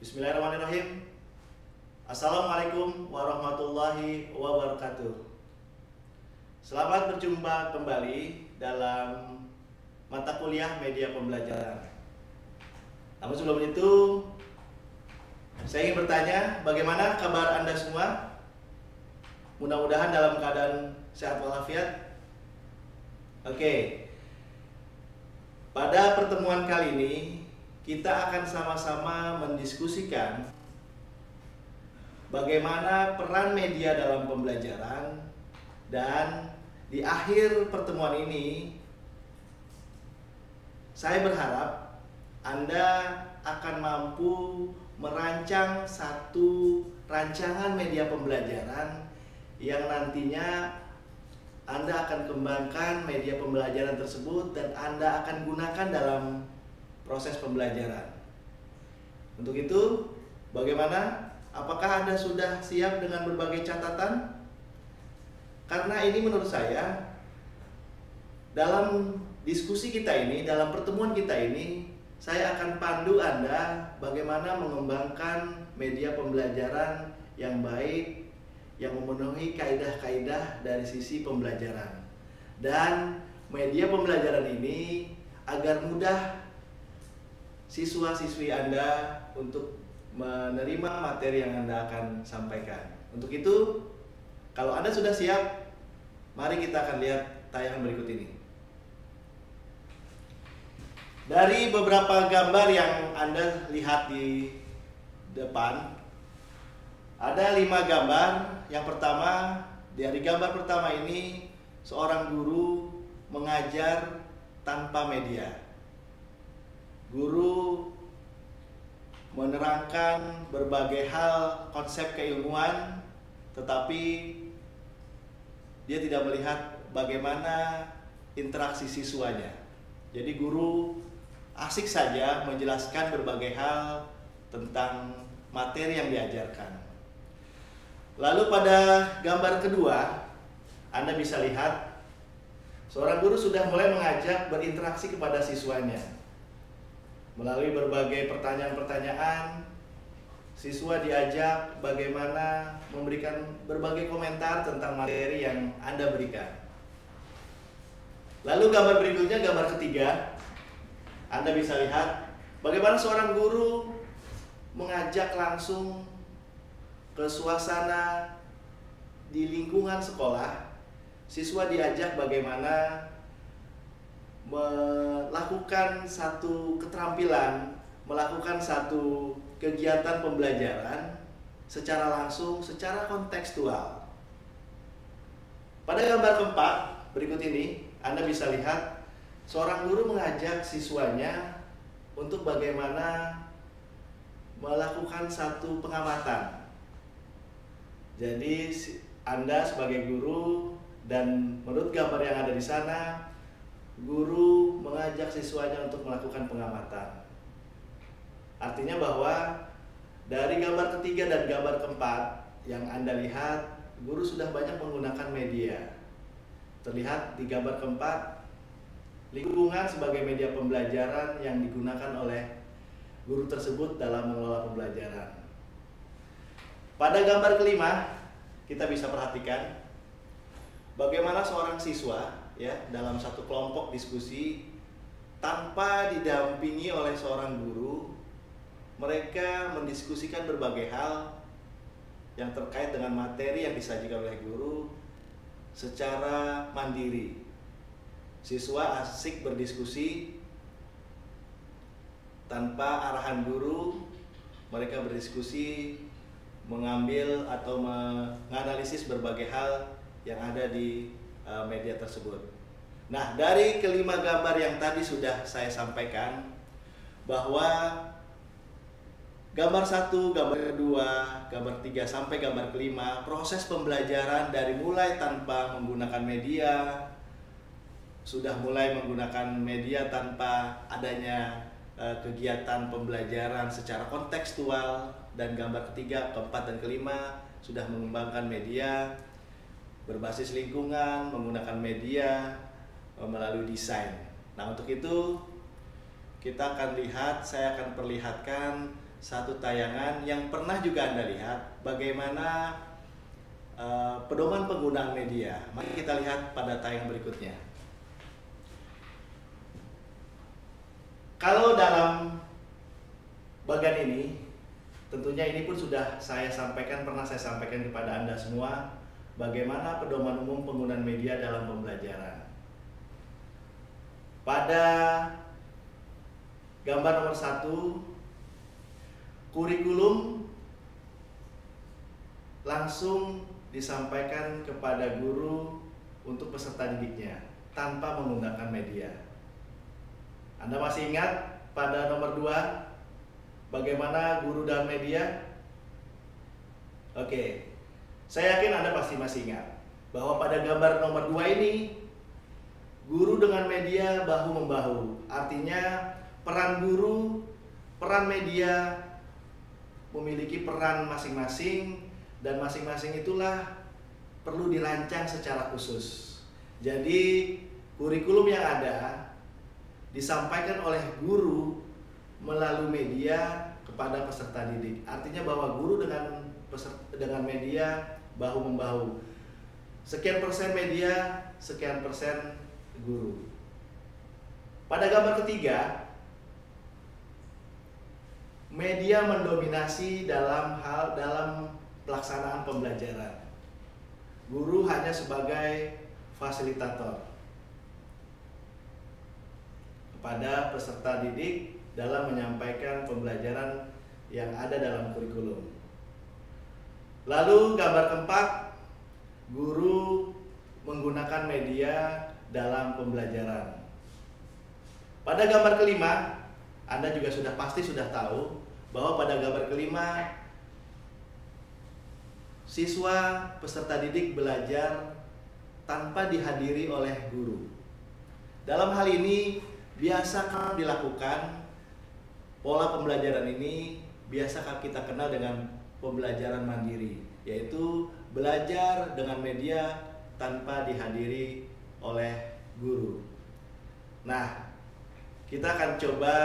Bismillahirrahmanirrahim. Assalamualaikum warahmatullahi wabarakatuh. Selamat berjumpa kembali dalam mata kuliah media pembelajaran. Namun sebelum itu, saya ingin bertanya, bagaimana kabar Anda semua? Mudah-mudahan dalam keadaan sehat walafiat. Oke. Pada pertemuan kali ini, kita akan sama-sama mendiskusikan bagaimana peran media dalam pembelajaran, dan di akhir pertemuan ini saya berharap Anda akan mampu merancang satu rancangan media pembelajaran yang nantinya Anda akan kembangkan media pembelajaran tersebut dan Anda akan gunakan dalam proses pembelajaran. Untuk itu, bagaimana? Apakah Anda sudah siap dengan berbagai catatan? Karena ini menurut saya, dalam diskusi kita ini, dalam pertemuan kita ini, saya akan pandu Anda bagaimana mengembangkan media pembelajaran yang baik, yang memenuhi kaidah-kaidah dari sisi pembelajaran. Dan media pembelajaran ini agar mudah siswa-siswi Anda untuk menerima materi yang Anda akan sampaikan. Untuk itu, kalau Anda sudah siap, mari kita akan lihat tayangan berikut ini. Dari beberapa gambar yang Anda lihat di depan, ada 5 gambar. Yang pertama, dari gambar pertama ini, seorang guru mengajar tanpa media. Guru menerangkan berbagai hal konsep keilmuan, tetapi dia tidak melihat bagaimana interaksi siswanya. Jadi guru asik saja menjelaskan berbagai hal tentang materi yang diajarkan. Lalu pada gambar kedua, Anda bisa lihat seorang guru sudah mulai mengajak berinteraksi kepada siswanya. Melalui berbagai pertanyaan-pertanyaan, siswa diajak bagaimana memberikan berbagai komentar tentang materi yang Anda berikan. Lalu gambar berikutnya, gambar ketiga, Anda bisa lihat bagaimana seorang guru mengajak langsung ke suasana di lingkungan sekolah. Siswa diajak bagaimana melakukan satu keterampilan, melakukan satu kegiatan pembelajaran secara langsung, secara kontekstual. Pada gambar keempat berikut ini, Anda bisa lihat seorang guru mengajak siswanya untuk bagaimana melakukan satu pengamatan. Jadi Anda sebagai guru, dan menurut gambar yang ada di sana, guru mengajak siswanya untuk melakukan pengamatan. Artinya bahwa dari gambar ketiga dan gambar keempat yang Anda lihat, guru sudah banyak menggunakan media. Terlihat di gambar keempat, lingkungan sebagai media pembelajaran yang digunakan oleh guru tersebut dalam mengelola pembelajaran. Pada gambar kelima, kita bisa perhatikan bagaimana seorang siswa dalam satu kelompok diskusi tanpa didampingi oleh seorang guru, mereka mendiskusikan berbagai hal yang terkait dengan materi yang disajikan oleh guru secara mandiri. Siswa asik berdiskusi tanpa arahan guru, mereka berdiskusi, mengambil atau menganalisis berbagai hal yang ada di media tersebut. Nah, dari kelima gambar yang tadi sudah saya sampaikan, bahwa gambar 1, gambar kedua, gambar 3 sampai gambar kelima, proses pembelajaran dari mulai tanpa menggunakan media, sudah mulai menggunakan media tanpa adanya kegiatan pembelajaran secara kontekstual, dan gambar ketiga, keempat, dan kelima sudah mengembangkan media berbasis lingkungan, menggunakan media melalui desain. Nah, untuk itu kita akan lihat, saya akan perlihatkan satu tayangan yang pernah juga Anda lihat bagaimana pedoman penggunaan media. Mari kita lihat pada tayangan berikutnya. Kalau dalam bagian ini, tentunya ini pun sudah pernah saya sampaikan kepada Anda semua bagaimana pedoman umum penggunaan media dalam pembelajaran. Pada gambar nomor 1, kurikulum langsung disampaikan kepada guru untuk peserta didiknya tanpa menggunakan media. Anda masih ingat pada nomor 2 bagaimana guru dan media? Oke, saya yakin Anda pasti masih ingat bahwa pada gambar nomor 2 ini guru dengan media bahu-membahu. Artinya peran guru, peran media memiliki peran masing-masing, dan masing-masing itulah perlu dirancang secara khusus. Jadi kurikulum yang ada disampaikan oleh guru melalui media kepada peserta didik. Artinya bahwa guru dengan media bahu-membahu. Sekian persen media, sekian persen guru. Pada gambar ketiga, media mendominasi dalam pelaksanaan pembelajaran. Guru hanya sebagai fasilitator kepada peserta didik dalam menyampaikan pembelajaran yang ada dalam kurikulum. Lalu gambar keempat, guru menggunakan media dalam pembelajaran. Pada gambar kelima, Anda juga pasti sudah tahu bahwa pada gambar kelima, siswa peserta didik belajar tanpa dihadiri oleh guru. Dalam hal ini biasa dilakukan pola pembelajaran ini biasa kita kenal dengan pembelajaran mandiri, yaitu belajar dengan media tanpa dihadiri oleh guru. Nah, kita akan coba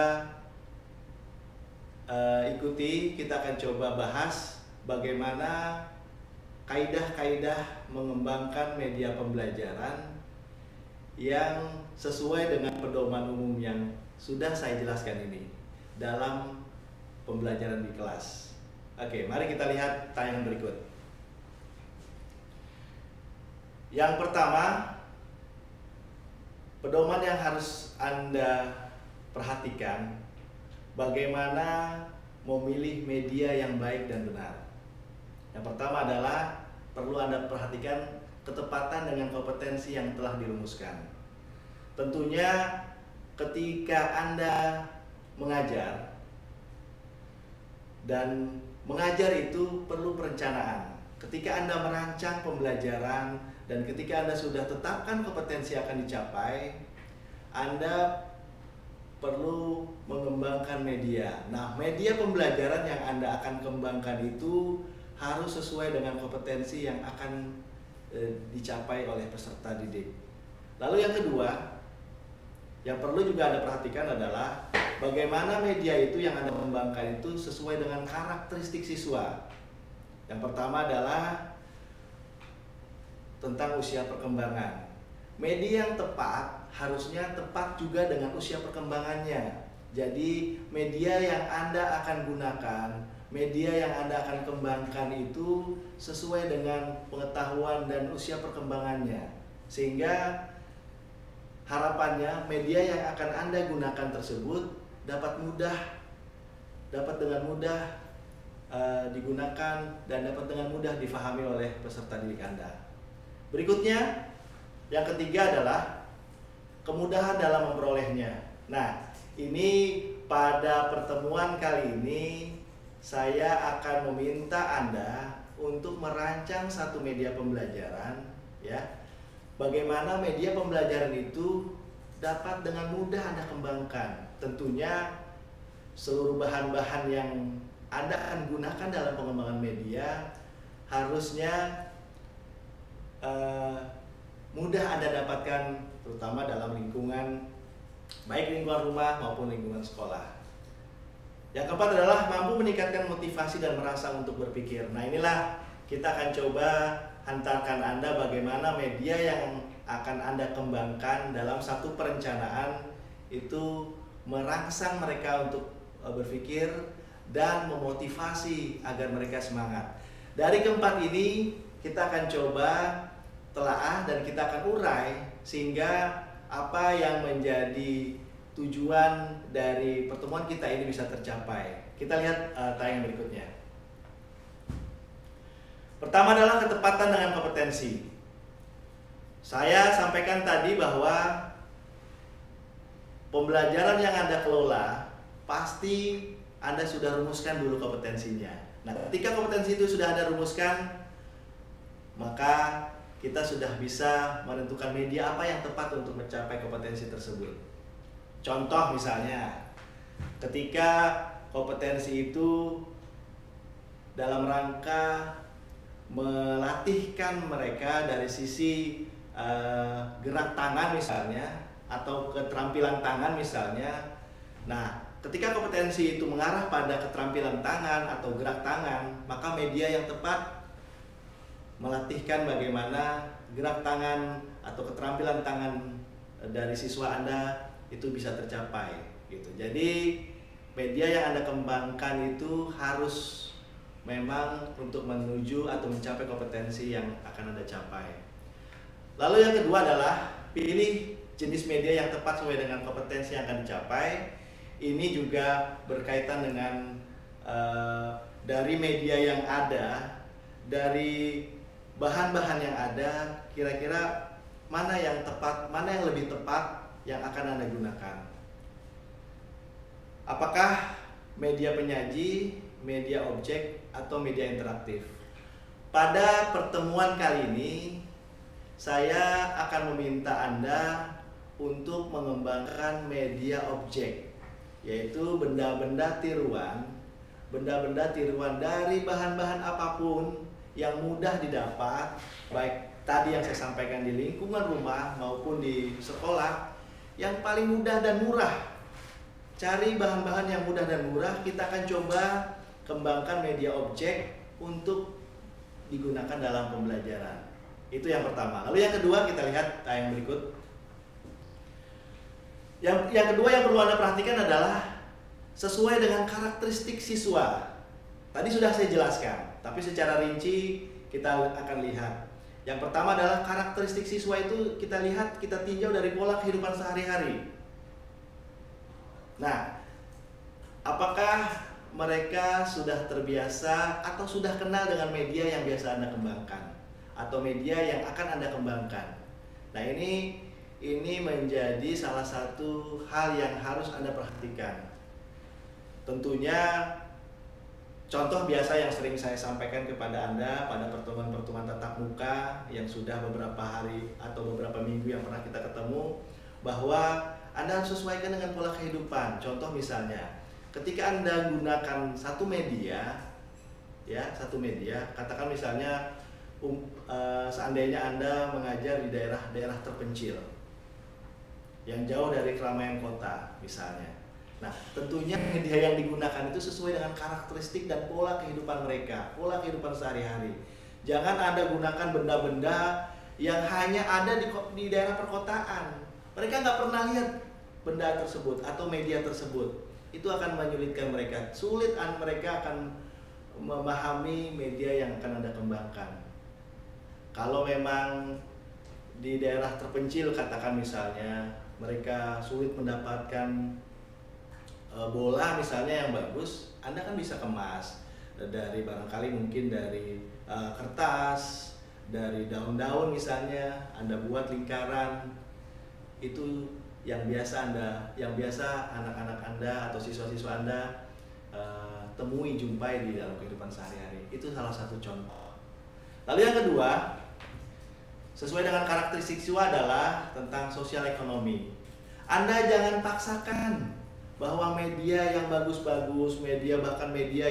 kita akan coba bahas bagaimana kaidah-kaidah mengembangkan media pembelajaran yang sesuai dengan pedoman umum yang sudah saya jelaskan ini dalam pembelajaran di kelas. Oke, mari kita lihat tayangan berikut. Yang pertama, pedoman yang harus Anda perhatikan bagaimana memilih media yang baik dan benar. Yang pertama adalah perlu Anda perhatikan ketepatan dengan kompetensi yang telah dirumuskan. Tentunya ketika Anda mengajar, dan mengajar itu perlu perencanaan. Ketika Anda merancang pembelajaran dan ketika Anda sudah tetapkan kompetensi akan dicapai, Anda perlu mengembangkan media. Nah, media pembelajaran yang Anda akan kembangkan itu harus sesuai dengan kompetensi yang akan dicapai oleh peserta didik. Lalu yang kedua, yang perlu juga Anda perhatikan adalah bagaimana media itu yang Anda kembangkan itu sesuai dengan karakteristik siswa. Yang pertama adalah tentang usia perkembangan. Media yang tepat harusnya tepat juga dengan usia perkembangannya. Jadi media yang Anda akan gunakan, media yang Anda akan kembangkan itu sesuai dengan pengetahuan dan usia perkembangannya. Sehingga harapannya media yang akan Anda gunakan tersebut dapat dengan mudah digunakan dan dapat dengan mudah difahami oleh peserta didik Anda. Berikutnya, yang ketiga adalah kemudahan dalam memperolehnya. Nah, ini pada pertemuan kali ini saya akan meminta Anda untuk merancang satu media pembelajaran, ya. Bagaimana media pembelajaran itu dapat dengan mudah Anda kembangkan. Tentunya seluruh bahan-bahan yang Anda akan gunakan dalam pengembangan media harusnya mudah Anda dapatkan, terutama dalam lingkungan, baik lingkungan rumah maupun lingkungan sekolah. Yang keempat adalah mampu meningkatkan motivasi dan merangsang untuk berpikir. Nah, inilah kita akan coba hantarkan Anda bagaimana media yang akan Anda kembangkan dalam satu perencanaan itu merangsang mereka untuk berpikir dan memotivasi agar mereka semangat. Dari keempat ini kita akan coba telaah dan kita akan urai sehingga apa yang menjadi tujuan dari pertemuan kita ini bisa tercapai. Kita lihat tayangan berikutnya. Pertama adalah ketepatan dengan kompetensi. Saya sampaikan tadi bahwa pembelajaran yang Anda kelola pasti Anda sudah rumuskan dulu kompetensinya. Nah, ketika kompetensi itu sudah Anda rumuskan, maka kita sudah bisa menentukan media apa yang tepat untuk mencapai kompetensi tersebut. Contoh misalnya, ketika kompetensi itu dalam rangka melatihkan mereka dari sisi gerak tangan misalnya, atau keterampilan tangan misalnya. Nah, ketika kompetensi itu mengarah pada keterampilan tangan atau gerak tangan, maka media yang tepat melatihkan bagaimana gerak tangan atau keterampilan tangan dari siswa Anda itu bisa tercapai gitu. Jadi media yang Anda kembangkan itu harus memang untuk menuju atau mencapai kompetensi yang akan Anda capai. Lalu yang kedua adalah pilih jenis media yang tepat sesuai dengan kompetensi yang akan dicapai. Ini juga berkaitan dengan dari media yang ada, dari bahan-bahan yang ada, kira-kira mana yang tepat, mana yang lebih tepat yang akan Anda gunakan. Apakah media penyaji, media objek, atau media interaktif? Pada pertemuan kali ini, saya akan meminta Anda untuk mengembangkan media objek, yaitu benda-benda tiruan dari bahan-bahan apapun yang mudah didapat, baik tadi yang saya sampaikan di lingkungan rumah maupun di sekolah. Yang paling mudah dan murah. Cari bahan-bahan yang mudah dan murah, kita akan coba kembangkan media objek untuk digunakan dalam pembelajaran. Itu yang pertama. Lalu yang kedua, kita lihat yang berikut. Yang kedua yang perlu Anda perhatikan adalah sesuai dengan karakteristik siswa. Tadi sudah saya jelaskan, tapi secara rinci kita akan lihat. Yang pertama adalah karakteristik siswa itu kita lihat, kita tinjau dari pola kehidupan sehari-hari. Nah, apakah mereka sudah terbiasa atau sudah kenal dengan media yang biasa Anda kembangkan atau media yang akan Anda kembangkan? Nah, ini menjadi salah satu hal yang harus Anda perhatikan. Tentunya contoh biasa yang sering saya sampaikan kepada Anda pada pertemuan-pertemuan tatap muka yang sudah beberapa hari atau beberapa minggu yang pernah kita ketemu, bahwa Anda harus sesuaikan dengan pola kehidupan. Contoh misalnya, ketika Anda gunakan satu media, katakan misalnya seandainya Anda mengajar di daerah-daerah terpencil yang jauh dari keramaian kota misalnya. Nah, tentunya media yang digunakan itu sesuai dengan karakteristik dan pola kehidupan mereka, pola kehidupan sehari-hari. Jangan Anda gunakan benda-benda yang hanya ada di daerah perkotaan. Mereka nggak pernah lihat benda tersebut atau media tersebut. Itu akan menyulitkan mereka. Sulit mereka akan memahami media yang akan Anda kembangkan. Kalau memang di daerah terpencil, katakan misalnya, mereka sulit mendapatkan bola misalnya yang bagus, Anda kan bisa kemas dari barangkali mungkin dari kertas, dari daun-daun misalnya, Anda buat lingkaran. Itu yang biasa anak-anak Anda atau siswa-siswa Anda temui, jumpai di dalam kehidupan sehari-hari. Itu salah satu contoh. Lalu yang kedua, sesuai dengan karakteristik siswa adalah tentang sosial ekonomi. Anda jangan paksakan bahwa media yang bagus-bagus, bahkan media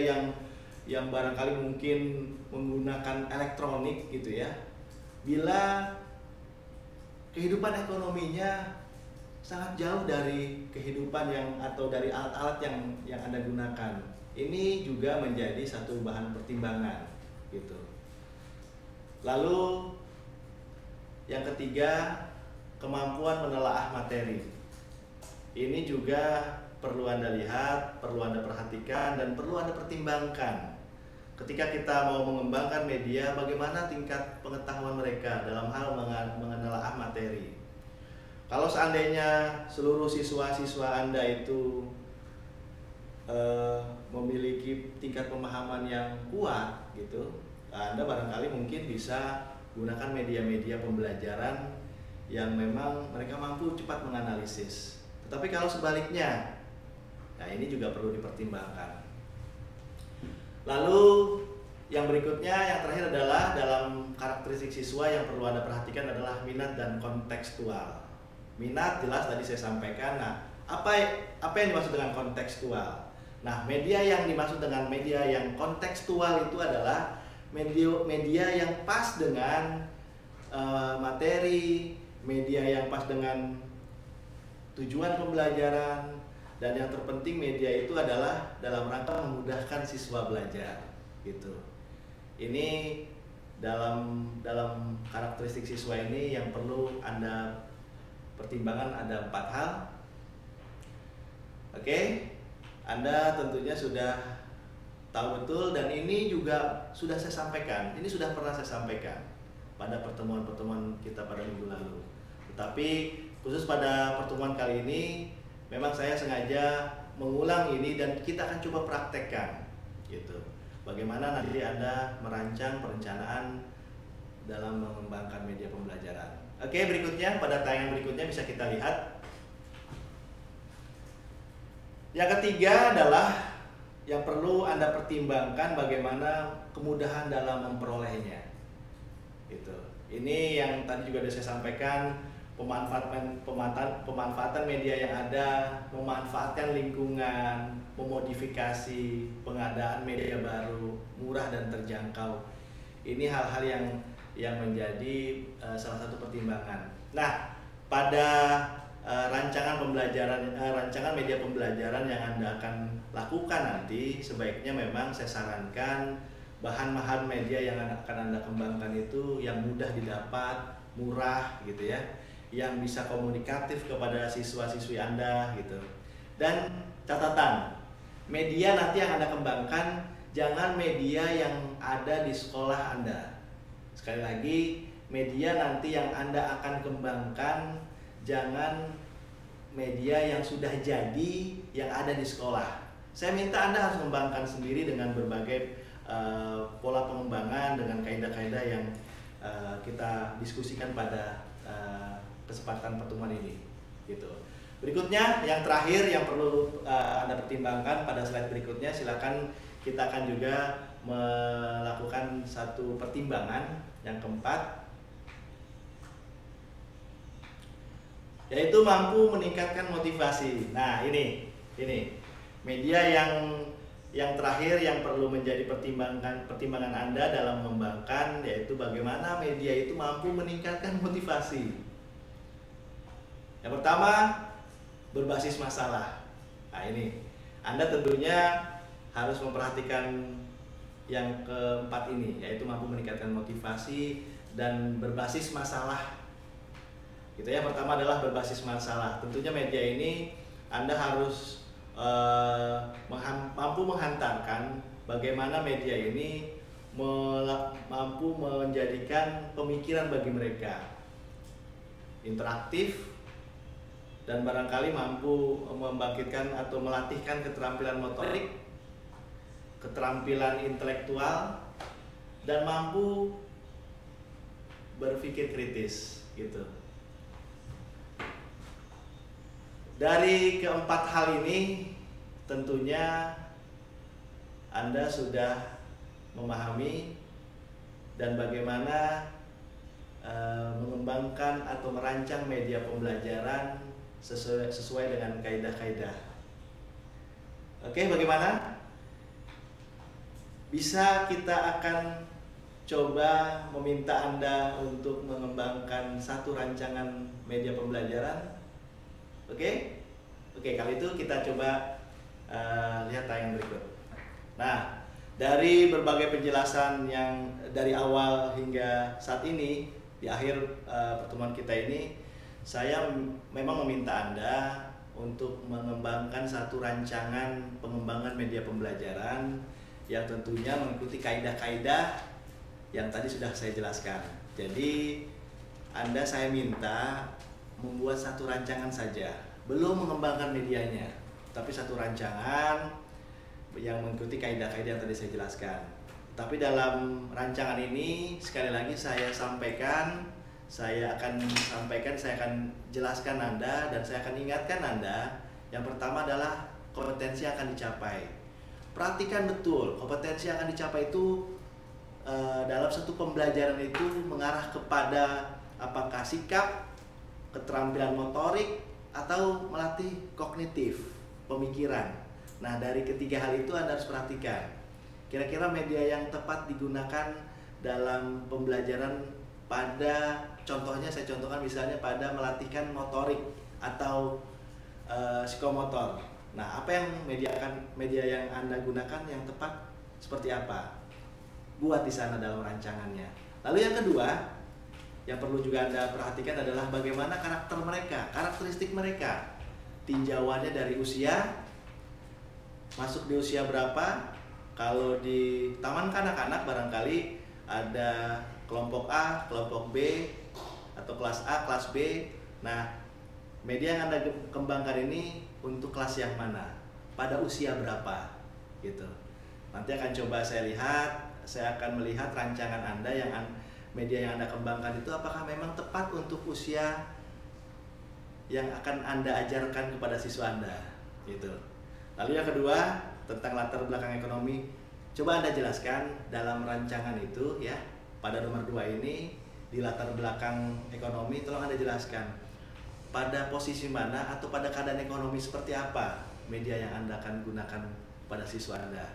yang barangkali mungkin menggunakan elektronik gitu ya, bila kehidupan ekonominya sangat jauh dari kehidupan yang atau dari alat-alat yang Anda gunakan. Ini juga menjadi satu bahan pertimbangan gitu. Lalu yang ketiga, kemampuan menelaah materi. Ini juga perlu Anda lihat, perlu Anda perhatikan, dan perlu Anda pertimbangkan. Ketika kita mau mengembangkan media, bagaimana tingkat pengetahuan mereka dalam hal menelaah materi. Kalau seandainya seluruh siswa-siswa Anda itu memiliki tingkat pemahaman yang kuat gitu, Anda barangkali mungkin bisa gunakan media-media pembelajaran yang memang mereka mampu cepat menganalisis. Tetapi kalau sebaliknya, nah ini juga perlu dipertimbangkan. Lalu yang berikutnya, yang terakhir adalah dalam karakteristik siswa yang perlu Anda perhatikan adalah minat dan kontekstual. Minat jelas tadi saya sampaikan. Nah, apa yang dimaksud dengan kontekstual? Nah, media yang dimaksud dengan media yang kontekstual itu adalah media yang pas dengan materi, media yang pas dengan tujuan pembelajaran, dan yang terpenting media itu adalah dalam rangka memudahkan siswa belajar gitu. Ini dalam karakteristik siswa ini yang perlu Anda pertimbangan ada 4 hal. Oke, Anda tentunya sudah tahu betul, dan ini juga sudah saya sampaikan. Ini sudah pernah saya sampaikan pada pertemuan-pertemuan kita pada minggu lalu. Tetapi khusus pada pertemuan kali ini memang saya sengaja mengulang ini dan kita akan coba praktekkan gitu. Bagaimana nanti Anda merancang perencanaan dalam mengembangkan media pembelajaran. Oke, berikutnya pada tayangan berikutnya bisa kita lihat. Yang ketiga adalah yang perlu Anda pertimbangkan bagaimana kemudahan dalam memperolehnya. Gitu. Ini yang tadi juga sudah saya sampaikan, pemanfaatan media yang ada, memanfaatkan lingkungan, memodifikasi, pengadaan media baru, murah dan terjangkau. Ini hal-hal yang menjadi salah satu pertimbangan. Nah, pada rancangan media pembelajaran yang Anda akan lakukan nanti, sebaiknya memang saya sarankan bahan-bahan media yang akan Anda kembangkan itu yang mudah didapat, murah gitu ya, yang bisa komunikatif kepada siswa-siswi Anda gitu. Dan catatan, media nanti yang Anda kembangkan jangan media yang ada di sekolah Anda. Sekali lagi, media nanti yang Anda akan kembangkan jangan media yang sudah jadi yang ada di sekolah. Saya minta Anda harus mengembangkan sendiri dengan berbagai pola pengembangan, dengan kaidah-kaidah yang kita diskusikan pada kesempatan pertemuan ini gitu. Berikutnya, yang terakhir yang perlu Anda pertimbangkan pada slide berikutnya, silakan kita akan juga melakukan satu pertimbangan yang keempat, yaitu mampu meningkatkan motivasi. Nah, ini media yang terakhir yang perlu menjadi pertimbangan Anda dalam mengembangkan, yaitu bagaimana media itu mampu meningkatkan motivasi. Yang pertama, berbasis masalah. Nah, ini Anda tentunya harus memperhatikan yang keempat ini, yaitu mampu meningkatkan motivasi dan berbasis masalah. Gitu ya. Pertama adalah berbasis masalah. Tentunya media ini Anda harus mampu menghantarkan bagaimana media ini mampu menjadikan pemikiran bagi mereka interaktif dan barangkali mampu membangkitkan atau melatihkan keterampilan motorik, keterampilan intelektual, dan mampu berpikir kritis gitu. Dari keempat hal ini tentunya Anda sudah memahami dan bagaimana mengembangkan atau merancang media pembelajaran sesuai dengan kaidah-kaidah. Oke, bagaimana? Bisa kita akan coba meminta Anda untuk mengembangkan satu rancangan media pembelajaran. Oke? Oke, kalau itu kita coba lihat tayangan berikut. Nah, dari berbagai penjelasan yang dari awal hingga saat ini, di akhir pertemuan kita ini, saya memang meminta Anda untuk mengembangkan satu rancangan pengembangan media pembelajaran yang tentunya mengikuti kaidah-kaidah yang tadi sudah saya jelaskan. Jadi, saya minta membuat satu rancangan saja, belum mengembangkan medianya, tapi satu rancangan yang mengikuti kaidah-kaidah yang tadi saya jelaskan. Tapi dalam rancangan ini sekali lagi saya akan jelaskan Anda dan saya akan ingatkan Anda. Yang pertama adalah kompetensi yang akan dicapai. Perhatikan betul, kompetensi yang akan dicapai itu dalam satu pembelajaran itu mengarah kepada apakah sikap, keterampilan motorik, atau melatih kognitif, pemikiran. Nah, dari ketiga hal itu Anda harus perhatikan. Kira-kira media yang tepat digunakan dalam pembelajaran saya contohkan misalnya pada melatihkan motorik atau psikomotor. Nah, apa yang media yang Anda gunakan yang tepat seperti apa? Buat di sana dalam rancangannya. Lalu yang kedua, yang perlu juga Anda perhatikan adalah bagaimana karakteristik mereka. Tinjauannya dari usia, masuk di usia berapa. Kalau di taman kanak-kanak barangkali ada kelompok A, kelompok B, atau kelas A, kelas B. Nah, media yang Anda kembangkan ini untuk kelas yang mana? Pada usia berapa? Gitu. Nanti saya akan melihat rancangan Anda media yang Anda kembangkan itu apakah memang tepat untuk usia yang akan Anda ajarkan kepada siswa Anda, gitu. Lalu yang kedua, tentang latar belakang ekonomi. Coba Anda jelaskan dalam rancangan itu ya. Pada nomor 2 ini, di latar belakang ekonomi, tolong Anda jelaskan pada posisi mana atau pada keadaan ekonomi seperti apa media yang Anda akan gunakan pada siswa Anda.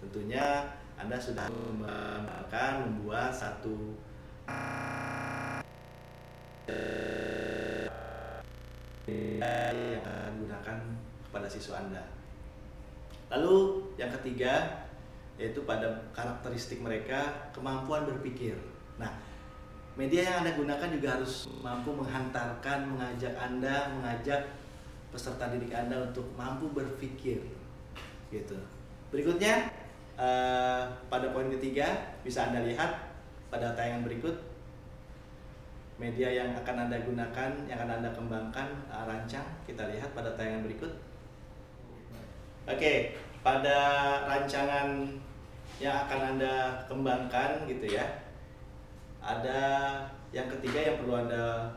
Tentunya Anda sudah membuat satu yang akan gunakan kepada siswa Anda. Lalu yang ketiga, yaitu pada karakteristik mereka, kemampuan berpikir. Nah, media yang Anda gunakan juga harus mampu mengajak peserta didik Anda untuk mampu berpikir, gitu. Berikutnya, pada poin ketiga, bisa Anda lihat pada tayangan berikut, media yang akan Anda gunakan, yang akan Anda kembangkan, rancang. Kita lihat pada tayangan berikut. Oke, pada rancangan yang akan Anda kembangkan gitu ya, ada yang ketiga yang perlu Anda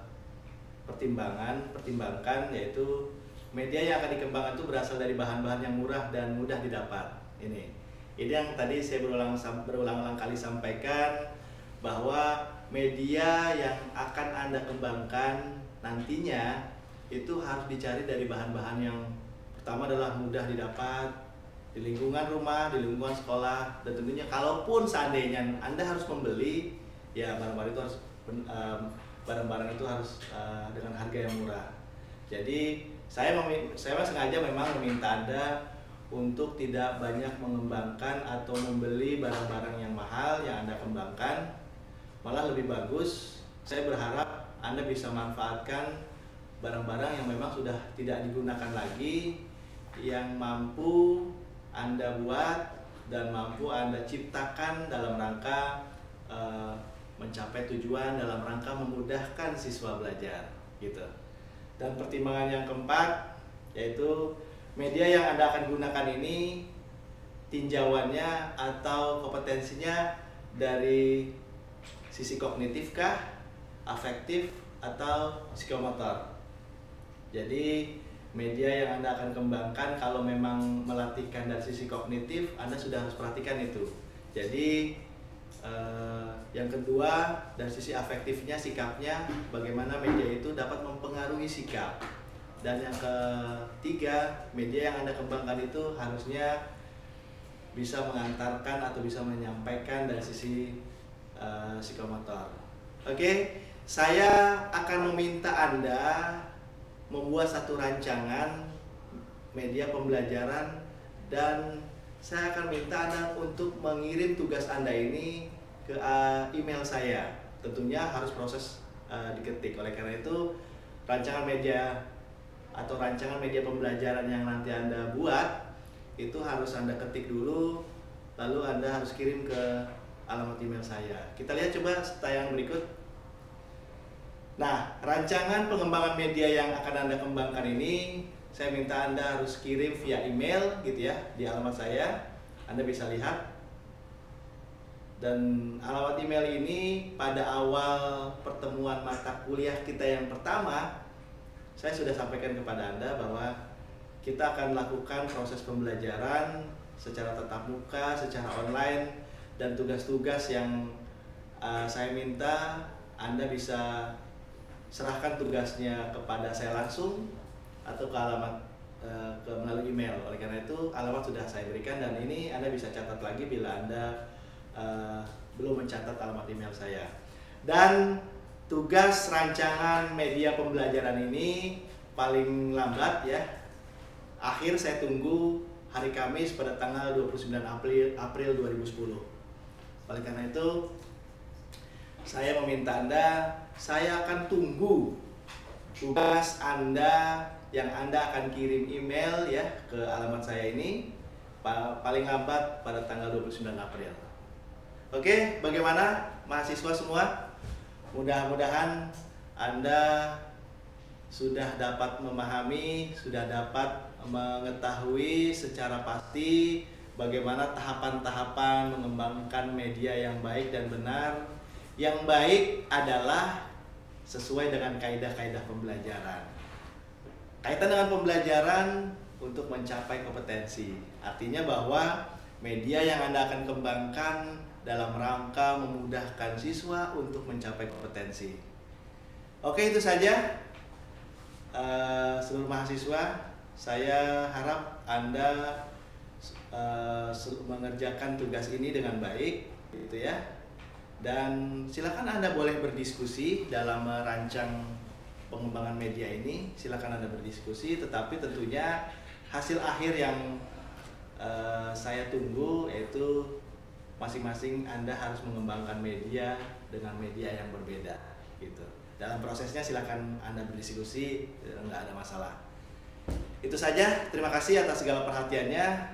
pertimbangkan, yaitu media yang akan dikembangkan itu berasal dari bahan-bahan yang murah dan mudah didapat. Ini yang tadi saya berulang-ulang kali sampaikan, bahwa media yang akan Anda kembangkan nantinya itu harus dicari dari bahan-bahan yang pertama adalah mudah didapat di lingkungan rumah, di lingkungan sekolah, dan tentunya kalaupun seandainya Anda harus membeli, ya barang-barang itu harus dengan harga yang murah. Jadi saya sengaja memang meminta Anda untuk tidak banyak mengembangkan atau membeli barang-barang yang mahal yang Anda kembangkan. Malah lebih bagus, saya berharap Anda bisa manfaatkan barang-barang yang memang sudah tidak digunakan lagi, yang mampu Anda buat dan mampu Anda ciptakan dalam rangka mencapai tujuan, dalam rangka memudahkan siswa belajar, gitu. Dan pertimbangan yang keempat, yaitu media yang Anda akan gunakan ini tinjauannya atau kompetensinya dari sisi kognitif kah, afektif, atau psikomotor. Jadi media yang Anda akan kembangkan kalau memang melatihkan dari sisi kognitif, Anda sudah harus perhatikan itu. Jadi yang kedua, dari sisi afektifnya, sikapnya, bagaimana media itu dapat mempengaruhi sikap. Dan yang ketiga, media yang Anda kembangkan itu harusnya bisa mengantarkan atau bisa menyampaikan dari sisi psikomotor. Oke, saya akan meminta Anda membuat satu rancangan media pembelajaran, dan saya akan minta Anda untuk mengirim tugas Anda ini ke email saya. Tentunya harus proses diketik. Oleh karena itu, rancangan media atau rancangan media pembelajaran yang nanti Anda buat itu harus Anda ketik dulu, lalu Anda harus kirim ke alamat email saya. Kita lihat coba tayangan berikut. Nah, rancangan pengembangan media yang akan Anda kembangkan ini, saya minta Anda harus kirim via email gitu ya, di alamat saya. Anda bisa lihat. Dan alamat email ini pada awal pertemuan mata kuliah kita yang pertama, saya sudah sampaikan kepada Anda bahwa kita akan lakukan proses pembelajaran secara tatap muka, secara online, dan tugas-tugas yang saya minta Anda bisa serahkan tugasnya kepada saya langsung atau ke alamat melalui email. Oleh karena itu, alamat sudah saya berikan, dan ini Anda bisa catat lagi bila Anda belum mencatat alamat email saya. Dan tugas rancangan media pembelajaran ini paling lambat ya, akhir saya tunggu hari Kamis pada tanggal 29 April 2010. Oleh karena itu, saya meminta Anda, saya akan tunggu tugas Anda yang Anda akan kirim email ya ke alamat saya ini paling lambat pada tanggal 29 April. Oke, bagaimana mahasiswa semua? Mudah-mudahan Anda sudah dapat memahami, sudah dapat mengetahui secara pasti bagaimana tahapan-tahapan mengembangkan media yang baik dan benar. Yang baik adalah sesuai dengan kaidah-kaidah pembelajaran. Kaitan dengan pembelajaran untuk mencapai kompetensi. Artinya bahwa media yang Anda akan kembangkan dalam rangka memudahkan siswa untuk mencapai kompetensi. Oke, itu saja. Seluruh mahasiswa, saya harap Anda mengerjakan tugas ini dengan baik, gitu ya. Dan silakan Anda boleh berdiskusi dalam merancang pengembangan media ini. Silakan Anda berdiskusi, tetapi tentunya hasil akhir yang saya tunggu yaitu masing-masing Anda harus mengembangkan media dengan media yang berbeda, gitu. Dalam prosesnya silakan Anda berdiskusi, nggak ada masalah. Itu saja. Terima kasih atas segala perhatiannya.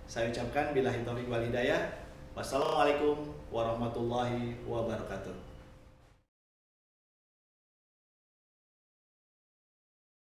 Saya ucapkan billahi taufiq wal hidayah. Wassalamualaikum warahmatullahi wabarakatuh.